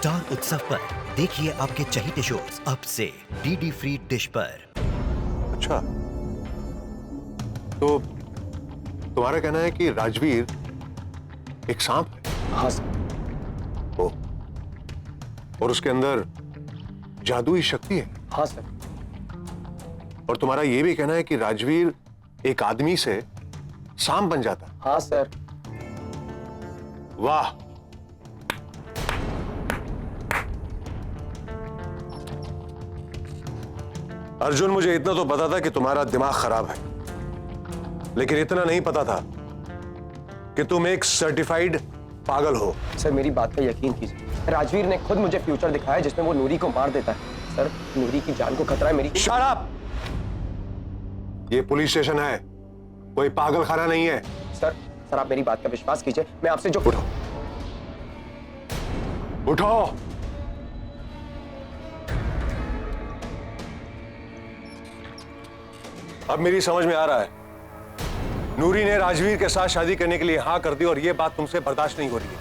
Star उत्सव पर देखिए आपके चहीते शोज अब से डीडी फ्री डिश पर। अच्छा, तो तुम्हारा कहना है कि राजवीर एक सांप है? हाँ सर। ओ, और उसके अंदर जादुई शक्ति है? हाँ सर। और तुम्हारा यह भी कहना है कि राजवीर एक आदमी से सांप बन जाता? हाँ सर। वाह, अर्जुन, मुझे इतना तो पता था कि तुम्हारा दिमाग खराब है, लेकिन इतना नहीं पता था कि तुम एक सर्टिफाइड पागल हो। सर मेरी बात पे यकीन कीजिए, राजवीर ने खुद मुझे फ्यूचर दिखाया जिसमें वो नूरी को मार देता है। सर नूरी की जान को खतरा है मेरी। Shut up! ये पुलिस स्टेशन है, कोई पागल खाना नहीं है। सर आप मेरी बात का विश्वास कीजिए, मैं आपसे जो उठो, उठो। अब मेरी समझ में आ रहा है, नूरी ने राजवीर के साथ शादी करने के लिए हाँ कर दी और ये बात तुमसे बर्दाश्त नहीं हो रही है,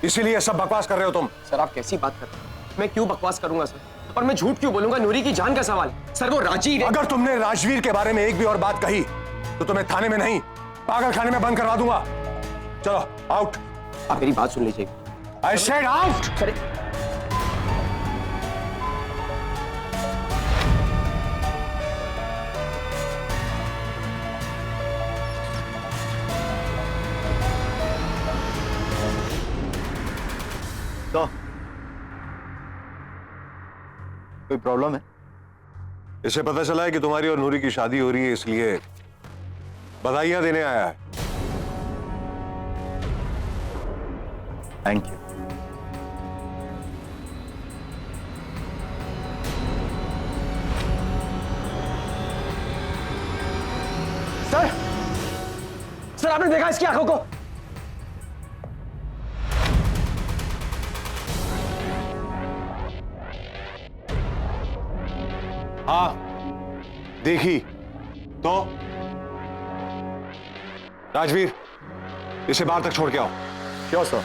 इसीलिए सब बकवास कर रहे हो तुम। सर आप कैसी बात कर रहे हैं? मैं क्यों बकवास करूंगा सर, और मैं झूठ क्यों बोलूंगा? नूरी की जान का सवाल है सर, वो राजी है। अगर तुमने राजवीर के बारे में एक भी और बात कही तो तुम्हें थाने में नहीं, पागल खाने में बंद करवा दूंगा। चलो आउट। आप मेरी बात सुन लीजिए। I said out. सर तो कोई प्रॉब्लम है? इसे पता चला है कि तुम्हारी और नूरी की शादी हो रही है, इसलिए बधाइयां देने आया है। Thank you. सर आपने देखा इसकी आंखों को? हाँ देखी तो। राजवीर, इसे बाहर तक छोड़ के आओ। क्यों सर?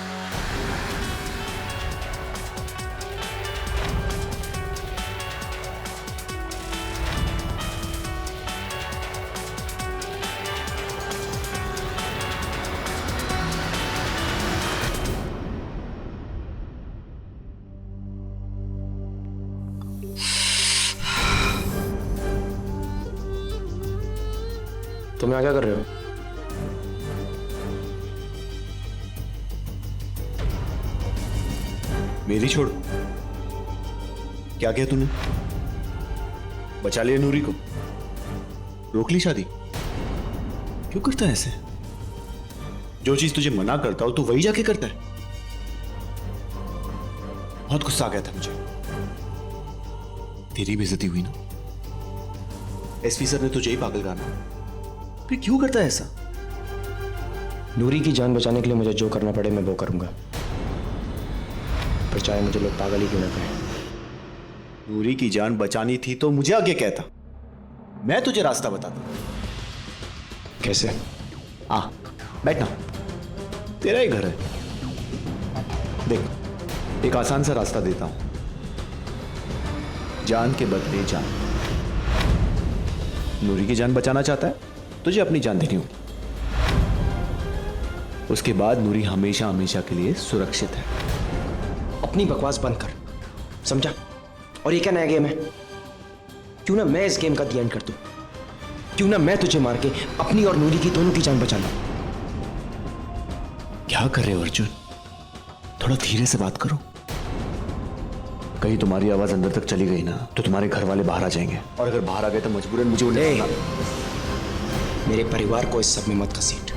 तुम यहाँ क्या कर रहे हो? मेरी छोड़, क्या किया तूने? बचा लिया नूरी को, रोक ली शादी? क्यों करता है ऐसे? जो चीज तुझे मना करता हो तू वही जाके करता है। बहुत गुस्सा आ गया था मुझे, तेरी बेइज्जती हुई ना। एसपी सर ने तुझे ही पागल कहा, फिर क्यों करता है ऐसा? नूरी की जान बचाने के लिए मुझे जो करना पड़े मैं वो करूंगा, फिर चाहे मुझे लोग पागल ही क्यों ना कहें। नूरी की जान बचानी थी तो मुझे आगे कहता, मैं तुझे रास्ता बताता। कैसे? आ बैठना, तेरा ही घर है। देख, एक आसान सा रास्ता देता हूं, जान के बदले जान। नूरी की जान बचाना चाहता है, तुझे अपनी जान देनी होगी। उसके बाद नूरी हमेशा हमेशा के लिए सुरक्षित है। अपनी बकवास बंद कर, समझा? और ये क्या नया गेम है? क्यों ना मैं इस गेम का दी एंड कर दूं? क्यों ना मैं तुझे मार के अपनी और नूरी की दोनों की जान बचा लूं? क्या कर रहे हो अर्जुन? थोड़ा धीरे से बात करो। कहीं तुम्हारी आवाज अंदर तक चली गई ना तो तुम्हारे घर वाले बाहर आ जाएंगे, और अगर बाहर आ गए तो मजबूरन मुझे उन्हें मेरे परिवार को इस सब में मत घसीट।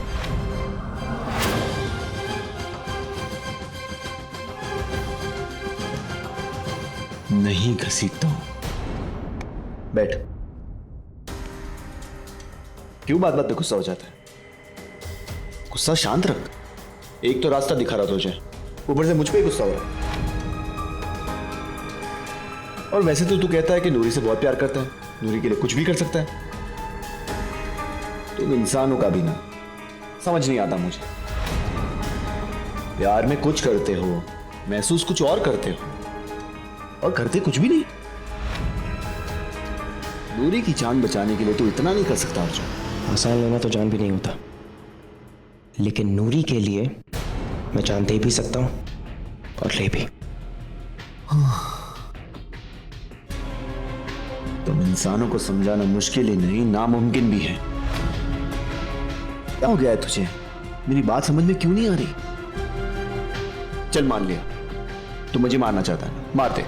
नहीं घसीटता हूं। बैठ। क्यों बात बात पे गुस्सा हो जाता है? गुस्सा शांत रख। एक तो रास्ता दिखा रहा तुझे, ऊपर से मुझ पे ही गुस्सा हो रहा है। और वैसे तो तू कहता है कि नूरी से बहुत प्यार करता है, नूरी के लिए कुछ भी कर सकता है। तुम इंसानों का भी ना समझ नहीं आता मुझे। प्यार में कुछ करते हो, महसूस कुछ और करते हो। और करते कुछ भी नहीं। नूरी की जान बचाने के लिए तो इतना नहीं कर सकता अर्जुन। आसान लेना तो जान भी नहीं होता, लेकिन नूरी के लिए मैं जान दे भी सकता हूं और ले भी। तुम इंसानों को समझाना मुश्किल ही नहीं, नामुमकिन भी है। क्या हो गया है तुझे? मेरी बात समझ में क्यों नहीं आ रही? चल मान लिया तू मुझे मारना चाहता है, मार दे।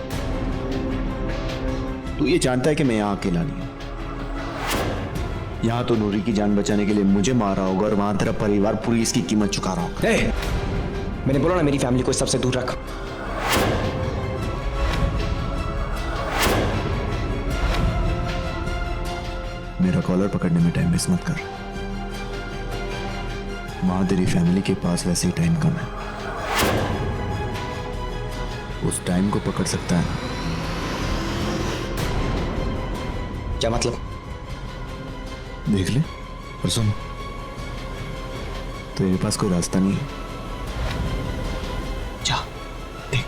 तू ये जानता है कि मैं यहां अकेला नहीं हूं। यहां तो नूरी की जान बचाने के लिए मुझे मारा होगा और वहां तेरा परिवार पूरी इसकी कीमत चुका रहा होगा। मैंने बोला ना मेरी फैमिली को इस सबसे दूर रख। मेरा कॉलर पकड़ने में टाइम वेस्ट मत कर। वहां तेरी फैमिली के पास वैसे ही टाइम कम है। उस टाइम को पकड़ सकता है ना? क्या मतलब? देख ले और सुन, तेरे पास कोई रास्ता नहीं है। जा देख।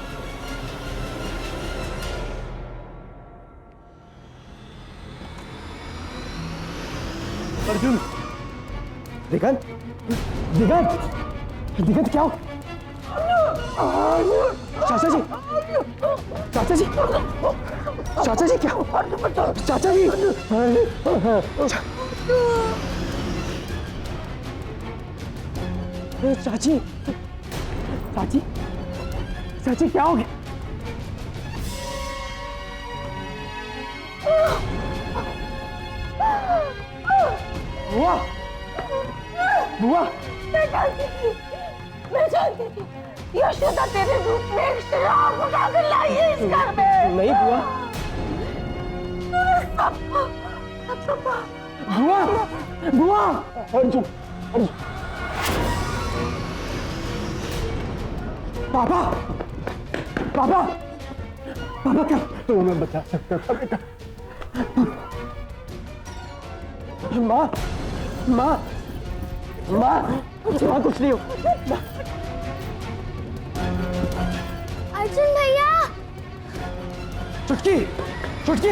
अर्जुन, दिगंत, दिगंत, दिगंत क्या हो? चाचा जी, चाचा जी, चाचा जी क्या हो? चाचा जी, चाची, चाची, चाची क्या हो गया? बुआ, बुआ, मैं जानती थी यशोदा तेरे रूप में एक शराब उठाकर लाई है इस घर में। नहीं बुआ, बुआ, बुआ, अर्जुन, अर्जुन, पापा, पापा, पापा क्या तुम्हें बचा सकता था बेटा? माँ, माँ, माँ, माँ कुछ नहीं हो। अर्जुन भैया, चुटकी, चुटकी,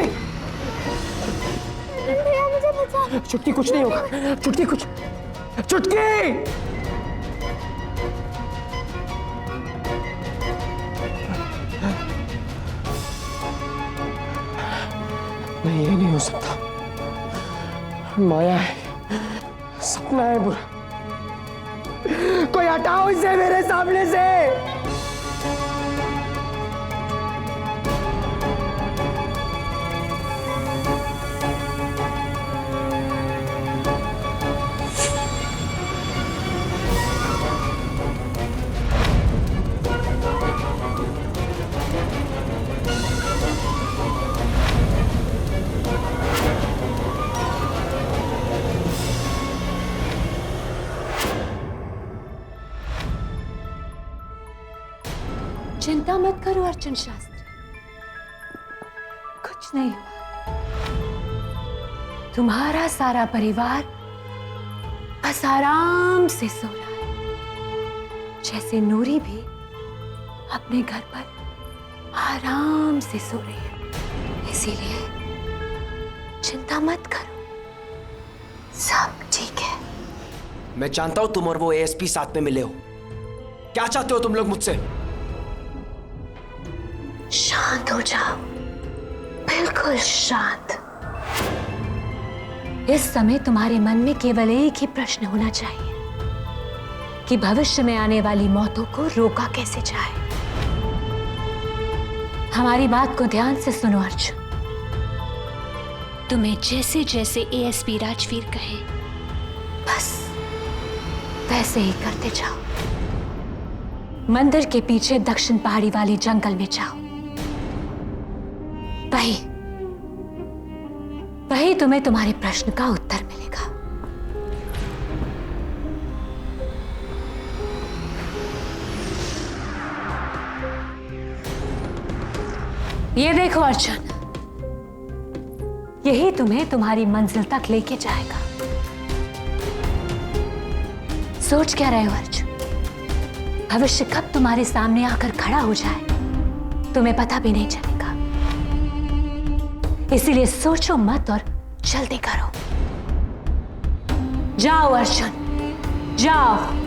अर्जुन भैया मुझे बचा। चुटकी कुछ नहीं होगा, चुटकी कुछ, चुटकी। नहीं ये नहीं हो सकता, माया है, सपना है बुरा। कोई हटाओ इसे मेरे सामने से। चिंता मत करो अर्जुन शास्त्री, कुछ नहीं हुआ। तुम्हारा सारा परिवार बस आराम से सो रहा है, जैसे नूरी भी अपने घर पर आराम से सो रही है। इसीलिए चिंता मत करो, सब ठीक है। मैं जानता हूं तुम और वो एएसपी साथ में मिले हो। क्या चाहते हो तुम लोग मुझसे? शांत हो जाओ, बिल्कुल शांत। इस समय तुम्हारे मन में केवल एक ही प्रश्न होना चाहिए कि भविष्य में आने वाली मौतों को रोका कैसे जाए। हमारी बात को ध्यान से सुनो अर्जुन। तुम्हें जैसे जैसे एएसपी राजवीर कहे बस वैसे ही करते जाओ। मंदिर के पीछे दक्षिण पहाड़ी वाली जंगल में जाओ, वही तुम्हें तुम्हारे प्रश्न का उत्तर मिलेगा। ये देखो अर्जुन, यही तुम्हें तुम्हारी मंजिल तक लेके जाएगा। सोच क्या रहे हो अर्जुन? भविष्य कब तुम्हारे सामने आकर खड़ा हो जाए तुम्हें पता भी नहीं चलेगा। इसीलिए सोचो मत और जल्दी करो। जाओ अर्जुन, जाओ।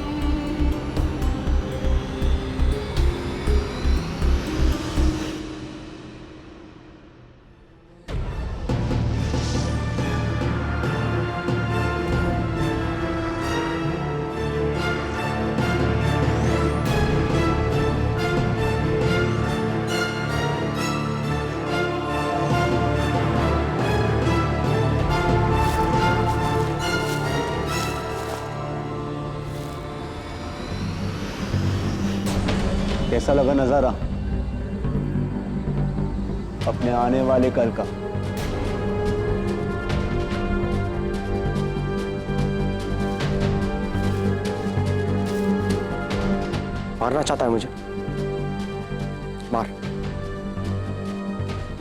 कैसा लगा नजारा अपने आने वाले कल का? मारना चाहता है मुझे? मार।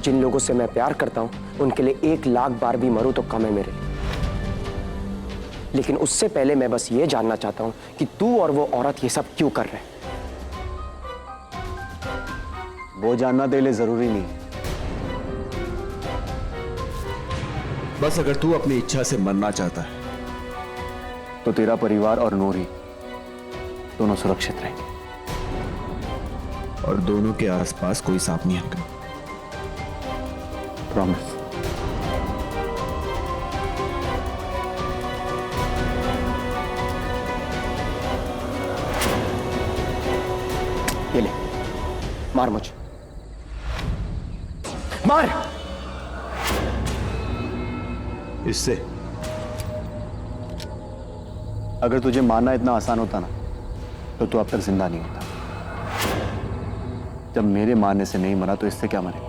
जिन लोगों से मैं प्यार करता हूं उनके लिए 1,00,000 बार भी मरूं तो कम है मेरे लिए। लेकिन उससे पहले मैं बस ये जानना चाहता हूं कि तू और वो औरत ये सब क्यों कर रहे हैं। वो जानना तेरे लिए जरूरी नहीं है। बस अगर तू अपनी इच्छा से मरना चाहता है तो तेरा परिवार और नूरी दोनों सुरक्षित रहेंगे और दोनों के आसपास कोई सांप नहीं आएगा। प्रॉमिस। ये ले, मार मुझे, मार। इससे अगर तुझे मारना इतना आसान होता ना तो तू अब तक जिंदा नहीं होता। जब मेरे मारने से नहीं मरा तो इससे क्या मरेगा?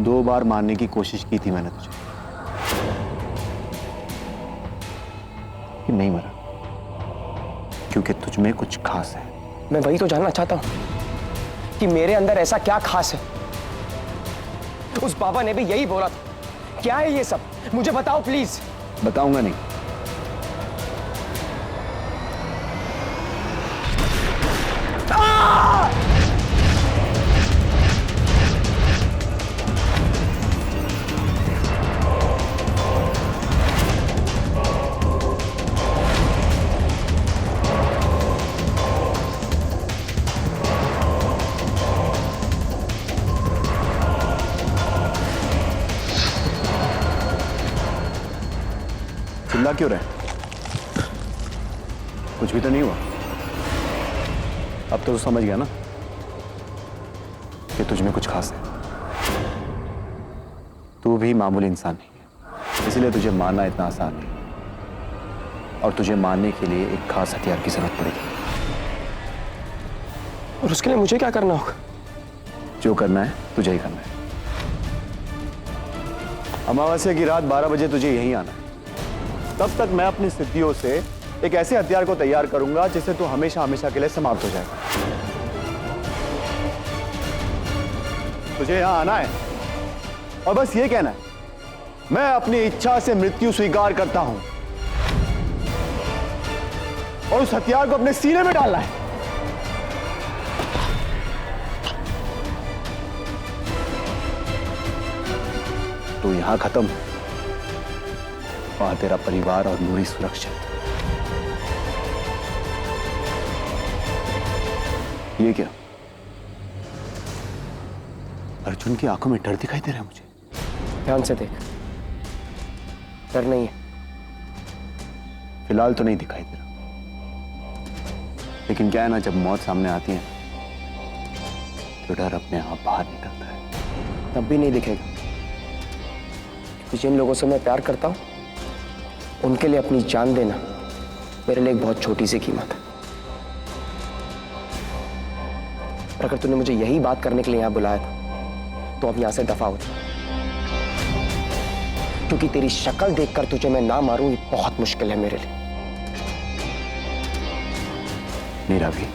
2 बार मारने की कोशिश की थी मैंने तुझे, कि नहीं मरा क्योंकि तुझ में कुछ खास है। मैं वही तो जानना चाहता हूं कि मेरे अंदर ऐसा क्या खास है। उस बाबा ने भी यही बोला था। क्या है ये सब? मुझे बताओ प्लीज। बताऊंगा नहीं। चिल्ला क्यों रहे? कुछ भी तो नहीं हुआ। अब तो तू समझ गया ना कि तुझ में कुछ खास है। तू भी मामूली इंसान नहीं है, इसलिए तुझे मारना इतना आसान नहीं और तुझे मारने के लिए एक खास हथियार की जरूरत पड़ेगी। और उसके लिए मुझे क्या करना होगा? जो करना है तुझे ही करना है। अमावस्या की रात 12 बजे तुझे यहीं आना है। तब तक मैं अपनी सिद्धियों से एक ऐसे हथियार को तैयार करूंगा जिससे तू हमेशा हमेशा के लिए समाप्त हो जाएगा। तुझे यहां आना है और बस ये कहना है, मैं अपनी इच्छा से मृत्यु स्वीकार करता हूं, और उस हथियार को अपने सीने में डालना है। तू यहां खत्म, वहां तेरा परिवार और नूरी सुरक्षित। ये क्या? अर्जुन की आंखों में डर दिखाई दे रहा है मुझे। ध्यान से देख, डर नहीं है। फिलहाल तो नहीं दिखाई दे रहा, लेकिन क्या है ना, जब मौत सामने आती है तो डर अपने आप बाहर निकलता है। तब भी नहीं दिखेगा, क्योंकि जिन लोगों से मैं प्यार करता हूं उनके लिए अपनी जान देना मेरे लिए एक बहुत छोटी सी कीमत है। और अगर तूने मुझे यही बात करने के लिए यहां बुलाया था तो अब यहां से दफा हो जा, क्योंकि तेरी शक्ल देखकर तुझे मैं ना मारूं ये बहुत मुश्किल है मेरे लिए। मेरा भी।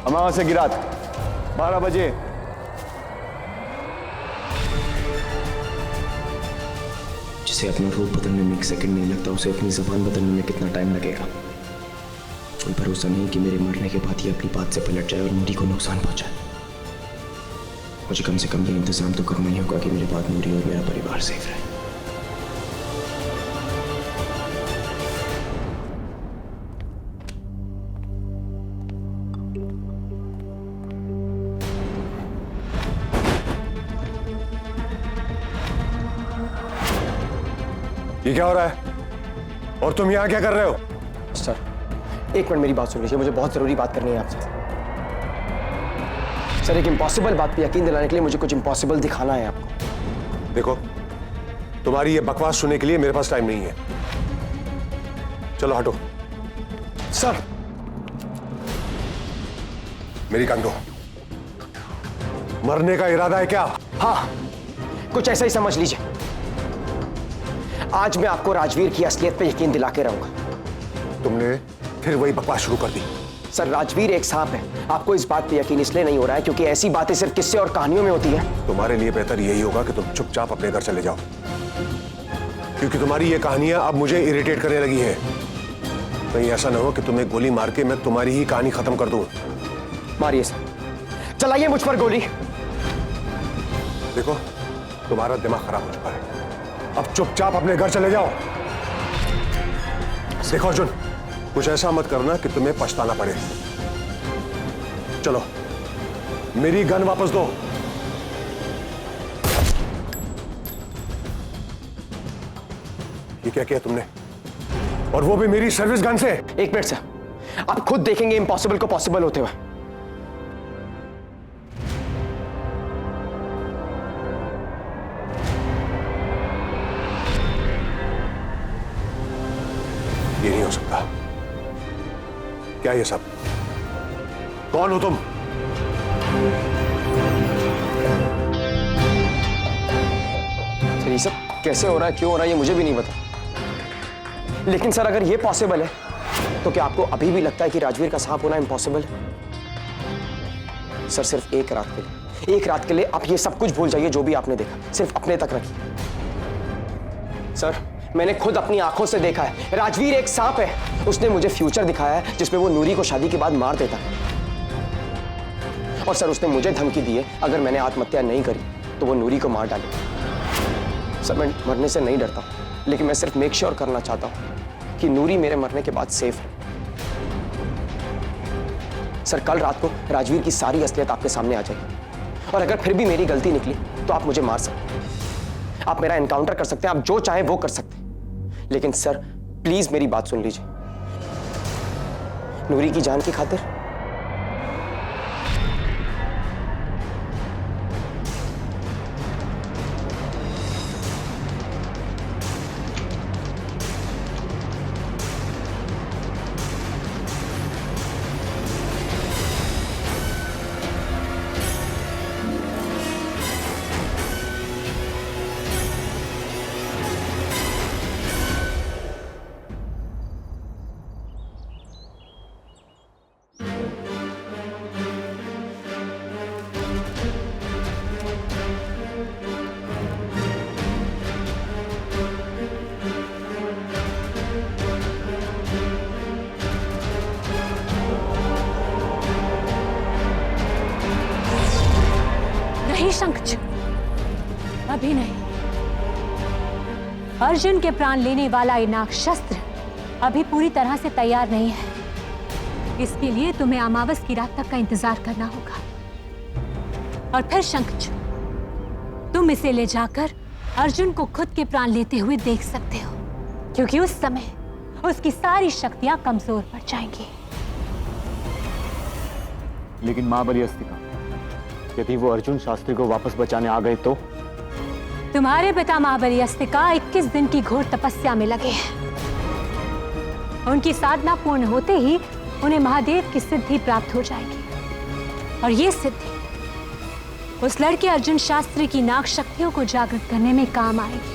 अमावस्या की रात 12 बजे जिसे अपना रूप बदलने में 1 सेकंड नहीं लगता, उसे अपनी जबान बदलने में कितना टाइम लगेगा। कोई भरोसा नहीं कि मेरे मरने के बाद ये अपनी बात से पलट जाए और नूरी को नुकसान पहुंचाए। मुझे कम से कम ये इंतजाम तो करना ही होगा कि मेरे बाद नूरी और मेरा परिवार सेफ रहे। ये क्या हो रहा है और तुम यहां क्या कर रहे हो? सर, 1 मिनट मेरी बात सुन लीजिए, मुझे बहुत जरूरी बात करनी है आपसे। सर, एक इम्पॉसिबल बात पे यकीन दिलाने के लिए मुझे कुछ इम्पॉसिबल दिखाना है आपको। देखो, तुम्हारी ये बकवास सुनने के लिए मेरे पास टाइम नहीं है। चलो हटो। सर, मेरी कान दो। मरने का इरादा है क्या? हाँ, कुछ ऐसा ही समझ लीजिए। आज मैं आपको राजवीर की असलियत पे यकीन दिला के रहूंगा। तुमने फिर वही बकवास शुरू कर दी। सर, राजवीर एक सांप है। आपको इस बात पे यकीन इसलिए नहीं हो रहा है क्योंकि ऐसी बातें सिर्फ किस्से और कहानियों में होती हैं। तुम्हारे लिए बेहतर यही होगा कि तुम चुपचाप अपने घर चले जाओ, क्योंकि तुम्हारी ये कहानियां अब मुझे इरिटेट करने लगी हैं। कहीं ऐसा ना हो कि तुम्हें गोली मार के मैं तुम्हारी ही कहानी खत्म कर दूं। मारिए सर, चलाइए मुझ पर गोली। देखो, तुम्हारा दिमाग खराब हो चुका है। अब चुपचाप अपने घर चले जाओ। देखो अर्जुन, कुछ ऐसा मत करना कि तुम्हें पछताना पड़े। चलो, मेरी गन वापस दो। ये क्या किया तुमने? और वो भी मेरी सर्विस गन से? 1 मिनट सर, आप खुद देखेंगे इम्पॉसिबल को पॉसिबल होते हुए। ये नहीं हो सकता। क्या ये सब? कौन हो तुम? सर, ये सब कैसे हो रहा है, क्यों हो रहा है, ये मुझे भी नहीं पता। लेकिन सर, अगर ये पॉसिबल है तो क्या आपको अभी भी लगता है कि राजवीर का सांप होना इम्पॉसिबल है? सर, सिर्फ 1 रात के लिए, 1 रात के लिए आप ये सब कुछ भूल जाइए जो भी आपने देखा, सिर्फ अपने तक रखिए। सर, मैंने खुद अपनी आंखों से देखा है, राजवीर एक सांप है। उसने मुझे फ्यूचर दिखाया है जिसमें वो नूरी को शादी के बाद मार देता है। और सर, उसने मुझे धमकी दी है अगर मैंने आत्महत्या नहीं करी तो वो नूरी को मार डाले। सर, मैं मरने से नहीं डरता, लेकिन मैं सिर्फ मेक श्योर करना चाहता हूं कि नूरी मेरे मरने के बाद सेफ है। सर, कल रात को राजवीर की सारी असलियत आपके सामने आ जाएगी और अगर फिर भी मेरी गलती निकली तो आप मुझे मार सकते हैं, आप मेरा एनकाउंटर कर सकते हैं, आप जो चाहे वो कर सकते हैं। लेकिन सर, प्लीज मेरी बात सुन लीजिए। नूरी की जान की खातिर नहीं शंखचूड़, अभी नहीं। अर्जुन के प्राण लेने वाला ये नाग शस्त्र अभी पूरी तरह से तैयार नहीं है। इसके लिए तुम्हें अमावस की रात तक का इंतजार करना होगा। और फिर शंखचूड़, तुम इसे ले जाकर अर्जुन को खुद के प्राण लेते हुए देख सकते हो, क्योंकि उस समय उसकी सारी शक्तियां कमजोर पड़ जाएंगी। लेकिन महाबली अस्तिका, यदि वो अर्जुन शास्त्री को वापस बचाने आ गए तो? तुम्हारे पिता महाबली अस्तिका 21 दिन की घोर तपस्या में लगे हैं। उनकी साधना पूर्ण होते ही उन्हें महादेव की सिद्धि प्राप्त हो जाएगी और ये सिद्धि उस लड़के अर्जुन शास्त्री की नाग शक्तियों को जागृत करने में काम आएगी।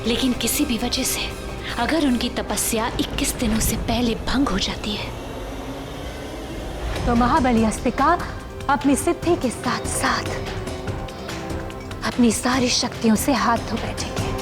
लेकिन किसी भी वजह से अगर उनकी तपस्या 21 दिनों से पहले भंग हो जाती है तो महाबली अस्तिका अपनी सिद्धि के साथ साथ अपनी सारी शक्तियों से हाथ धो बैठेंगे।